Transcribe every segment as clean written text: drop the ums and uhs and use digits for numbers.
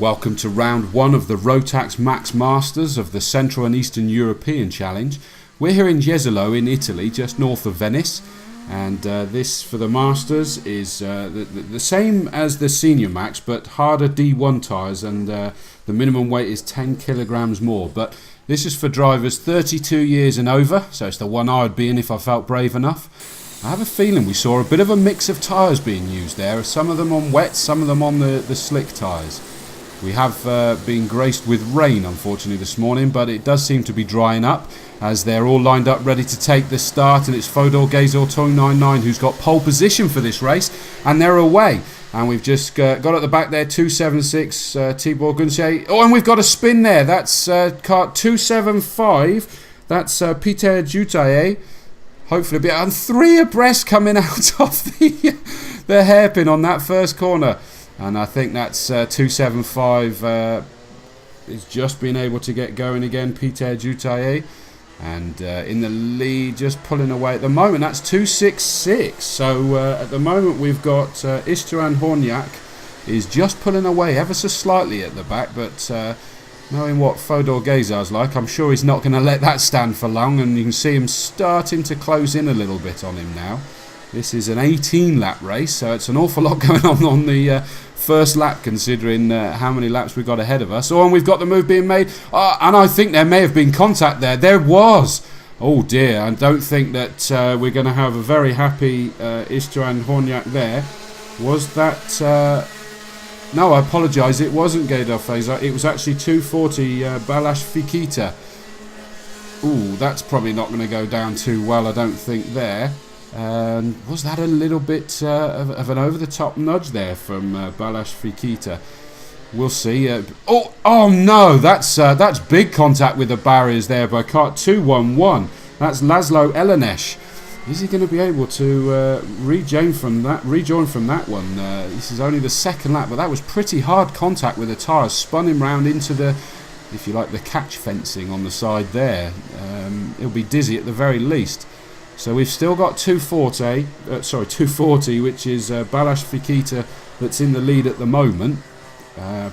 Welcome to round one of the Rotax Max Masters of the Central and Eastern European Challenge. We're here in Jesolo in Italy, just north of Venice, and this for the Masters is the same as the Senior Max, but harder D1 tyres, and the minimum weight is 10 kilograms more. But this is for drivers 32 years and over, so it's the one I would be in if I felt brave enough. I have a feeling we saw a bit of a mix of tyres being used there, some of them on wet, some of them on the slick tyres. We have been graced with rain, unfortunately, this morning, but it does seem to be drying up as they're all lined up ready to take the start, and it's Fodor Jesolo 299 who's got pole position for this race, and they're away. And we've just got at the back there 276 Tibor Gunse. Oh, and we've got a spin there. That's cart 275. That's Peter Hargitai. Hopefully, and three abreast coming out of the hairpin on that first corner. And I think that's 275 is just being able to get going again, Peter Hargitai. And in the lead, just pulling away at the moment, that's 266. So at the moment we've got Istvan Hornyak is just pulling away ever so slightly at the back, but knowing what Fodor Jesolo's like, I'm sure he's not going to let that stand for long, and you can see him starting to close in a little bit on him now. This is an 18 lap race, so it's an awful lot going on the first lap, considering how many laps we've got ahead of us. Oh, and we've got the move being made, and I think there may have been contact there. There was. Oh dear, I don't think that we're going to have a very happy Istvan Hornyak there. Was that... No, I apologise, it wasn't Gaydar Fazer. It was actually 240 Balázs Fikita. Ooh, that's probably not going to go down too well, I don't think, there. Was that a little bit of an over-the-top nudge there from Balázs Fikita? We'll see. Oh no, that's big contact with the barriers there by cart 211. That's Laszlo Ellenes. Is he going to be able to rejoin from that one? This is only the second lap, but that was pretty hard contact with the tyres. Spun him round into the, if you like, the catch fencing on the side there. He'll be dizzy at the very least. So we've still got 240, which is Balázs Fikita that's in the lead at the moment,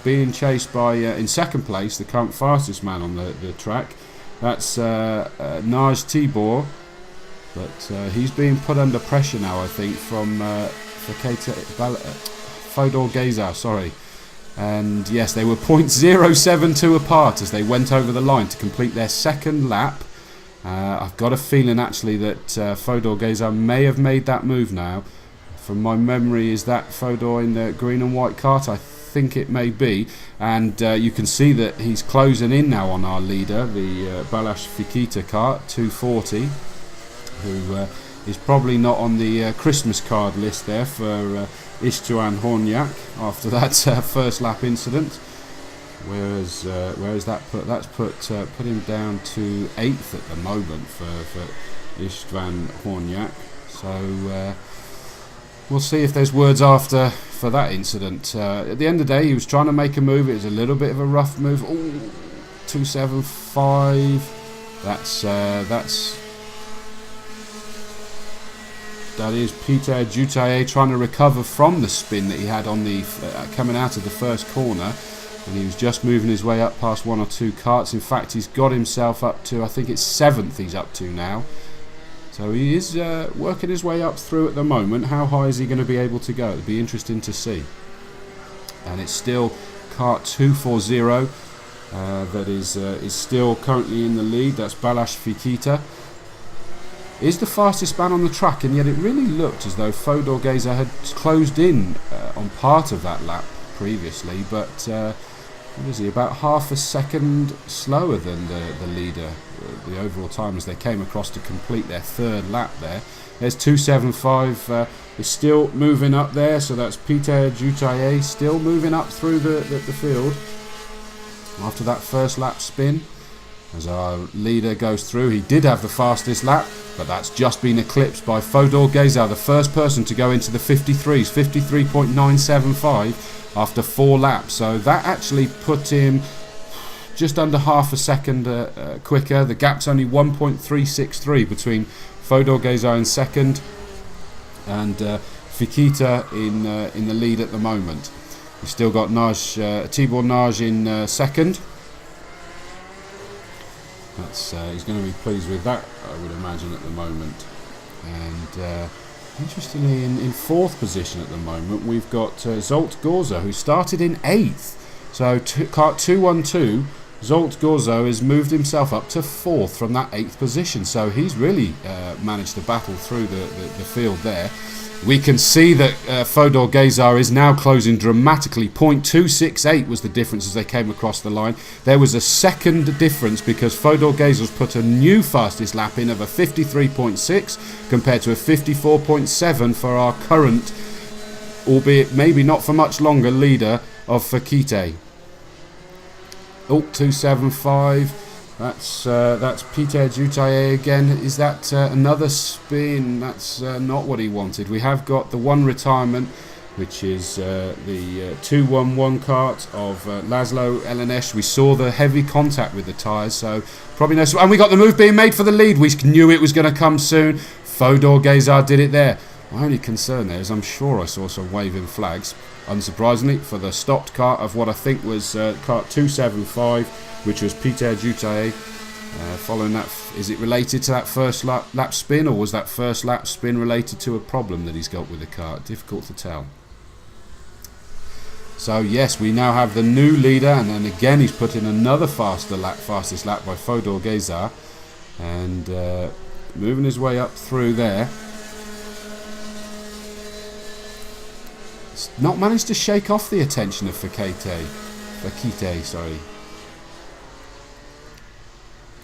being chased by, in second place, the current fastest man on the track. That's Naj Tibor, but he's being put under pressure now, I think, from Fodor Jesolo, sorry. And yes, they were 0.072 apart as they went over the line to complete their second lap. I've got a feeling actually that Fodor Jesolo may have made that move now. From my memory, is that Fodor in the green and white cart? I think it may be. And you can see that he's closing in now on our leader, the Balázs Fikita cart, 240, who is probably not on the Christmas card list there for Istvan Hornyak after that first lap incident. Where is that put? That's put him down to 8th at the moment for Istvan Hornyak. So we'll see if there's words after for that incident. At the end of the day, he was trying to make a move. It was a little bit of a rough move. Ooh, 275. That is Peter Hargitai trying to recover from the spin that he had on the coming out of the first corner. And he was just moving his way up past one or two carts. In fact, he's got himself up to, I think it's 7th he's up to now. So he is working his way up through at the moment. How high is he going to be able to go? It'll be interesting to see. And it's still cart 240 that is still currently in the lead. That's Balázs Fikita. Is the fastest man on the track, and yet it really looked as though Fodor Jesolo had closed in on part of that lap previously, but what is he, about half a second slower than the leader, the overall time, as they came across to complete their third lap there. There's 275 is still moving up there, so that's Peter Hargitai still moving up through the field after that first lap spin. As our leader goes through, he did have the fastest lap, but that's just been eclipsed by Fodor Jesolo, the first person to go into the 53s, 53.975 after 4 laps. So that actually put him just under half a second quicker. The gap's only 1.363 between Fodor Jesolo in second and Fikita in the lead at the moment. We've still got Tibor Naj in second. He's going to be pleased with that, I would imagine, at the moment. And interestingly, in fourth position at the moment, we've got Zsolt Gorzo, who started in 8th. So kart 212, Zsolt Gorzo has moved himself up to 4th from that 8th position. So he's really managed to battle through the field there. We can see that Fodor Gazar is now closing dramatically. 0.268 was the difference as they came across the line. There was a second difference because Fodor Gazar's put a new fastest lap in of a 53.6 compared to a 54.7 for our current, albeit maybe not for much longer, leader of Hargitai. Oh, 275. That's Peter Hargitai again. Is that another spin? That's not what he wanted. We have got the one retirement, which is the 211 kart of Laszlo Ellenes. We saw the heavy contact with the tyres, so probably no. And we got the move being made for the lead. We knew it was going to come soon. Fodor Gazar did it there. My only concern there is I'm sure I saw some waving flags, unsurprisingly, for the stopped kart of what I think was kart 275, which was Peter Hargitai. Following that, is it related to that first lap spin, or was that first lap spin related to a problem that he's got with the kart? Difficult to tell. So yes, we now have the new leader, and then again he's put in another fastest lap by Fodor Gazar, and moving his way up through there. Not managed to shake off the attention of Hargitai, sorry.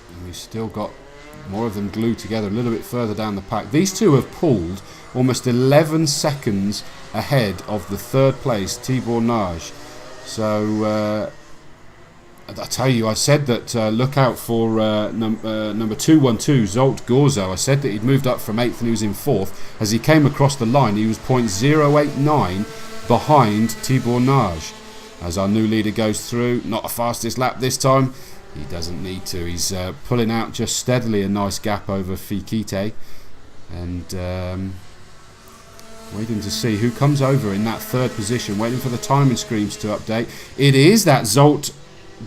And we've still got more of them glued together a little bit further down the pack. These two have pulled almost 11 seconds ahead of the third place Tibor Naj. So I tell you, I said that look out for number 212, Zsolt Gorzo. I said that he'd moved up from 8th and he was in 4th. As he came across the line, he was 0.089 behind Tibor Naj. As our new leader goes through, not a fastest lap this time. He doesn't need to. He's pulling out just steadily a nice gap over Hargitai. And waiting to see who comes over in that third position, waiting for the timing screens to update. It is that Zsolt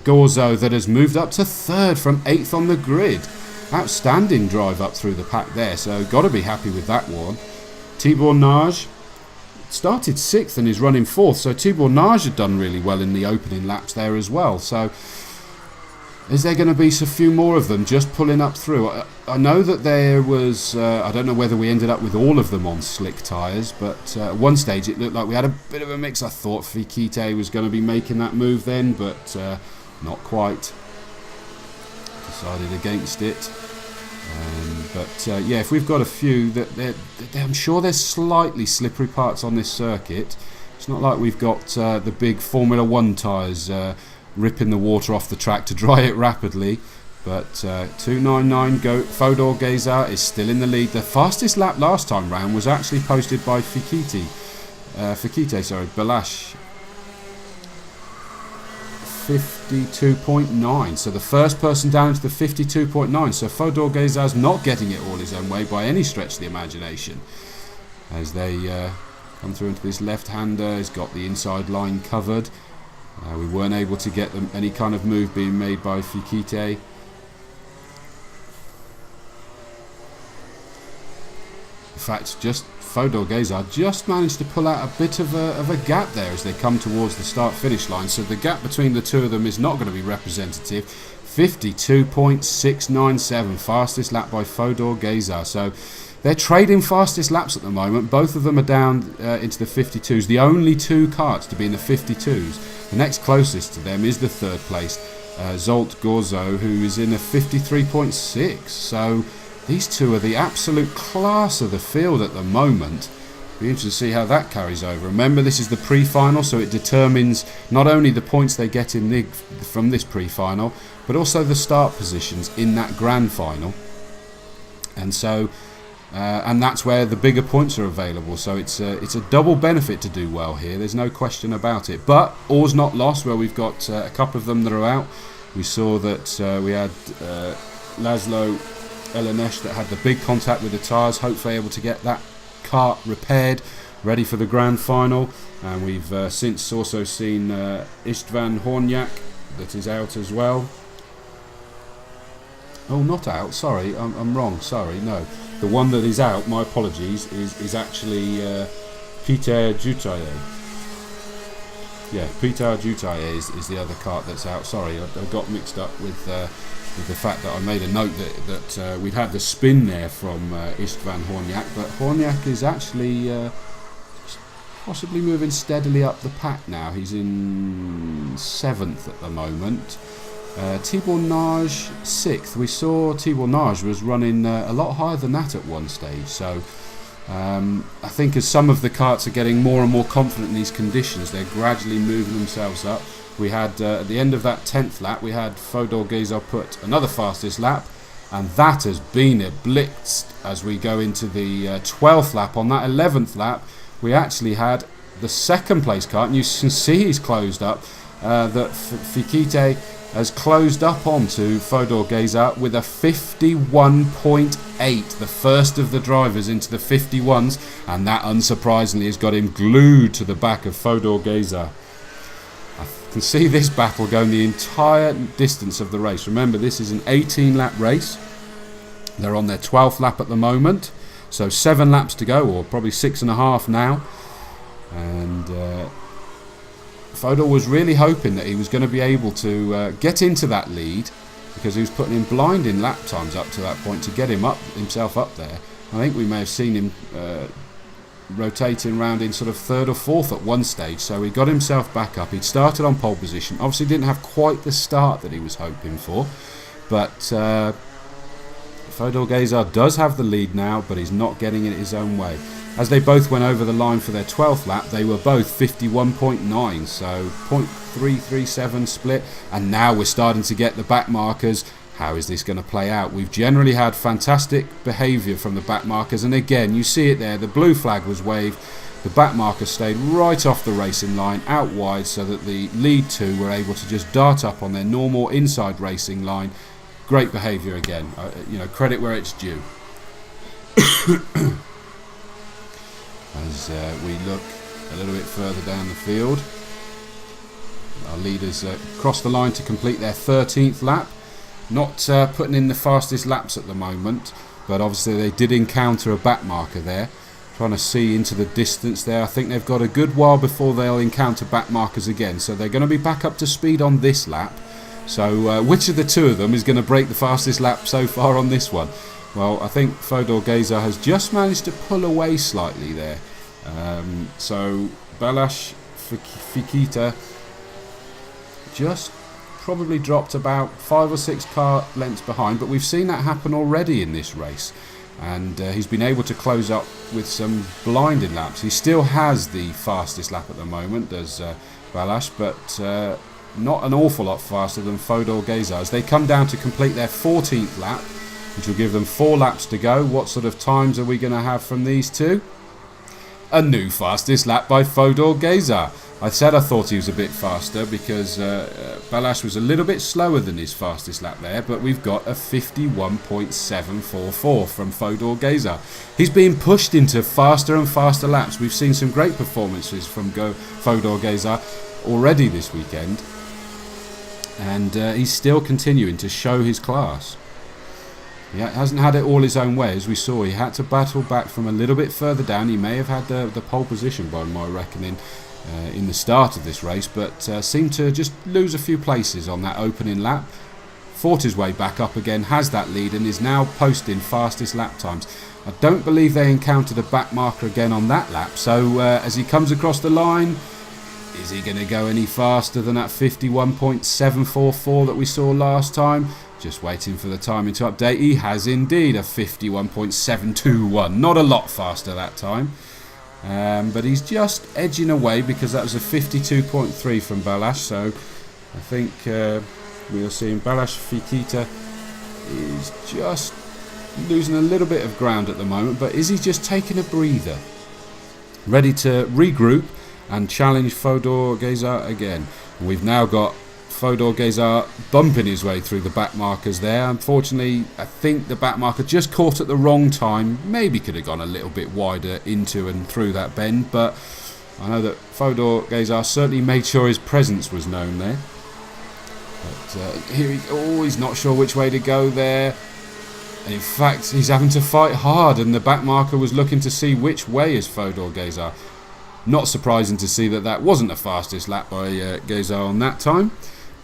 Gorzo that has moved up to 3rd from 8th on the grid. Outstanding drive up through the pack there, so got to be happy with that one. Tibor Naj started 6th and is running 4th, so Tibor Naj had done really well in the opening laps there as well. So is there going to be a few more of them just pulling up through? I know that there was, I don't know whether we ended up with all of them on slick tyres, but at one stage it looked like we had a bit of a mix. I thought Hargitai was going to be making that move then, but not quite. Decided against it. But yeah, if we've got a few, I'm sure there's slightly slippery parts on this circuit. It's not like we've got the big Formula 1 tyres ripping the water off the track to dry it rapidly. But 299 Fodor Gazar is still in the lead. The fastest lap last time round was actually posted by Hargitai, Balash. 52.9, so the first person down into the 52.9. So Fodor Gazar's not getting it all his own way by any stretch of the imagination. As they come through into this left-hander, he's got the inside line covered. We weren't able to get them any kind of move being made by Hargitai. In fact, just Fodor Gazar just managed to pull out a bit of a gap there as they come towards the start-finish line. So the gap between the two of them is not going to be representative. 52.697, fastest lap by Fodor Gazar. So they're trading fastest laps at the moment. Both of them are down into the 52s. The only two karts to be in the 52s. The next closest to them is the third place, Zsolt Gorzo, who is in a 53.6. So these two are the absolute class of the field at the moment. Be interested to see how that carries over. Remember, this is the pre-final, so it determines not only the points they get in from this pre-final, but also the start positions in that grand final. And so, and that's where the bigger points are available. So it's a double benefit to do well here. There's no question about it. But all's not lost. Where we've got a couple of them that are out. We saw that we had Laszlo Ellenes that had the big contact with the tyres, hopefully able to get that kart repaired ready for the grand final. And we've since also seen István Hornyak, that is out as well. Oh, not out, sorry, I'm wrong, sorry, no. The one that is out, my apologies, is actually Peter Hargitai. Yeah, Peter Hargitai is the other cart that's out. Sorry, I got mixed up with the fact that I made a note that we'd had the spin there from István Hornyak, but Hornyak is actually possibly moving steadily up the pack now. He's in 7th at the moment. Tibor Nagy 6th. We saw Tibor Nagy was running a lot higher than that at one stage, so I think as some of the carts are getting more and more confident in these conditions, they're gradually moving themselves up. We had at the end of that 10th lap, we had Fodor Geza put another fastest lap, and that has been blitzed as we go into the 12th lap. On that 11th lap, we actually had the second place cart, and you can see he's closed up, that Fikite has closed up onto Fodor Geza with a 51.8, the first of the drivers into the 51s, and that unsurprisingly has got him glued to the back of Fodor Geza. I can see this battle going the entire distance of the race. Remember, this is an 18-lap race. They're on their 12th lap at the moment, so 7 laps to go, or probably 6.5 now. And Fodor was really hoping that he was going to be able to get into that lead, because he was putting in blinding lap times up to that point to get himself up there. I think we may have seen him rotating around in sort of 3rd or 4th at one stage, so he got himself back up. He'd started on pole position, obviously didn't have quite the start that he was hoping for, but Fodor Geza does have the lead now, but he's not getting it his own way. As they both went over the line for their 12th lap, they were both 51.9, so 0.337 split, and now we're starting to get the back markers. How is this going to play out? We've generally had fantastic behaviour from the back markers, and again, you see it there, the blue flag was waved, the back markers stayed right off the racing line, out wide, so that the lead two were able to just dart up on their normal inside racing line. Great behaviour again, credit where it's due. As we look a little bit further down the field, our leaders cross the line to complete their 13th lap. Not putting in the fastest laps at the moment, but obviously they did encounter a back marker there. Trying to see into the distance there. I think they've got a good while before they'll encounter back markers again, so they're going to be back up to speed on this lap. So which of the two of them is going to break the fastest lap so far on this one? Well, I think Fodor Geza has just managed to pull away slightly there. So Balázs Fikita just probably dropped about 5 or 6 car lengths behind, but we've seen that happen already in this race, and he's been able to close up with some blinding laps. He still has the fastest lap at the moment, does Balázs, but not an awful lot faster than Fodor Geza as they come down to complete their 14th lap, which will give them 4 laps to go. What sort of times are we going to have from these two? A new fastest lap by Fodor Geza. I said I thought he was a bit faster because Balázs was a little bit slower than his fastest lap there, but we've got a 51.744 from Fodor Geza. He's being pushed into faster and faster laps. We've seen some great performances from Fodor Geza already this weekend, and he's still continuing to show his class. He hasn't had it all his own way, as we saw. He had to battle back from a little bit further down. He may have had the pole position by my reckoning in the start of this race, but seemed to just lose a few places on that opening lap. Fought his way back up again, has that lead, and is now posting fastest lap times. I don't believe they encountered a back marker again on that lap, so as he comes across the line, is he going to go any faster than that 51.744 that we saw last time? Just waiting for the timing to update. He has indeed a 51.721. Not a lot faster that time. But he's just edging away because that was a 52.3 from Balázs. So I think we're seeing Balázs Fikita is just losing a little bit of ground at the moment. But is he just taking a breather? Ready to regroup and challenge Fodor Geza again. We've now got Fodor Gazar bumping his way through the back markers there. Unfortunately, I think the back marker just caught at the wrong time. Maybe could have gone a little bit wider into and through that bend, but I know that Fodor Gazar certainly made sure his presence was known there. But here he's not sure which way to go there. And in fact, he's having to fight hard, and the back marker was looking to see which way is Fodor Gazar. Not surprising to see that that wasn't the fastest lap by Gazar on that time,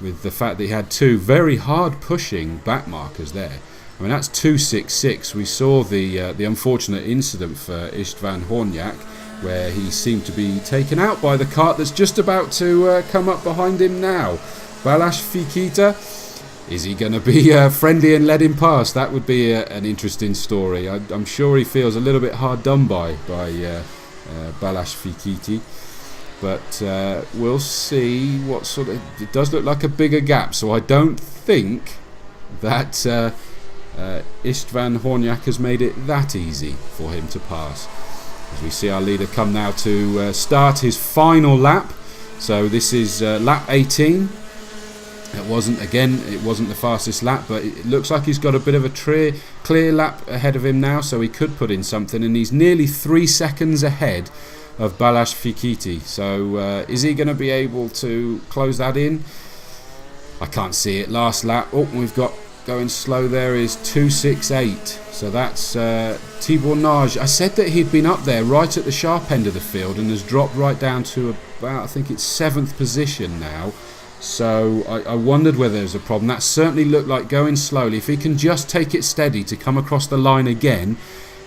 with the fact that he had two very hard pushing back markers there. I mean, that's 2.66. We saw the unfortunate incident for Istvan Hornyak, where he seemed to be taken out by the cart that's just about to come up behind him now. Balázs Fikita, is he going to be friendly and let him pass? That would be an interesting story. I'm sure he feels a little bit hard done by Balázs Fikiti, but we'll see what sort of. It does look like a bigger gap, so I don't think that Istvan Hornyak has made it that easy for him to pass. As we see our leader come now to start his final lap. So this is lap 18. It wasn't the fastest lap, but it looks like he's got a bit of a clear lap ahead of him now, so he could put in something, and he's nearly 3 seconds ahead of Balázs Fikiti. So is he going to be able to close that in? I can't see it. Last lap, we've got going slow there is 2.68. So that's Tibor Nagy. I said that he'd been up there right at the sharp end of the field and has dropped right down to about, I think it's 7th position now. So I wondered whether there was a problem. That certainly looked like going slowly. If he can just take it steady to come across the line again,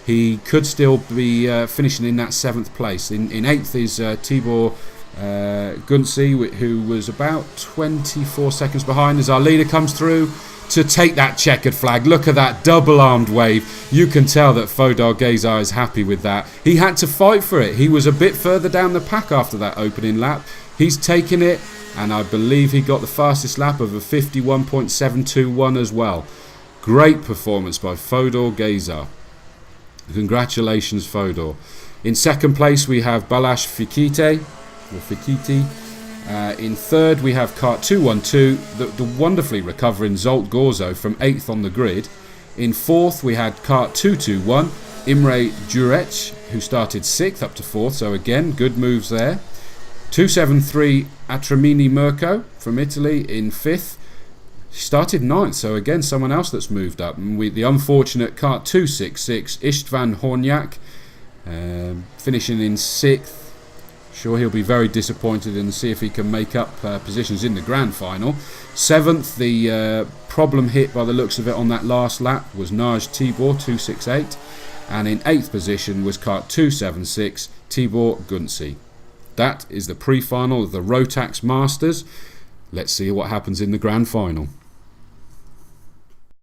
he could still be finishing in that 7th place. In 8th is Tibor Gunsi, who was about 24 seconds behind as our leader comes through to take that checkered flag. Look at that double-armed wave. You can tell that Fodor Gazar is happy with that. He had to fight for it. He was a bit further down the pack after that opening lap. He's taken it, and I believe he got the fastest lap of a 51.721 as well. Great performance by Fodor Gazar. Congratulations, Fodor. In second place we have Balázs Fikiti. In third we have Kart 212, the wonderfully recovering Zsolt Gorzo from 8th on the grid. In fourth we had Kart 221, Imre Jurec, who started 6th up to 4th, so again good moves there. 273 Atramini Mirko from Italy in 5th. He started 9th, so again someone else that's moved up. And the unfortunate Kart 266 Istvan Hornyak finishing in 6th. Sure, he'll be very disappointed and see if he can make up positions in the grand final. 7th, the problem hit by the looks of it on that last lap was Nagy Tibor 268, and in 8th position was Kart 276 Tibor Gunsi. That is the pre-final of the Rotax Masters. Let's see what happens in the grand final.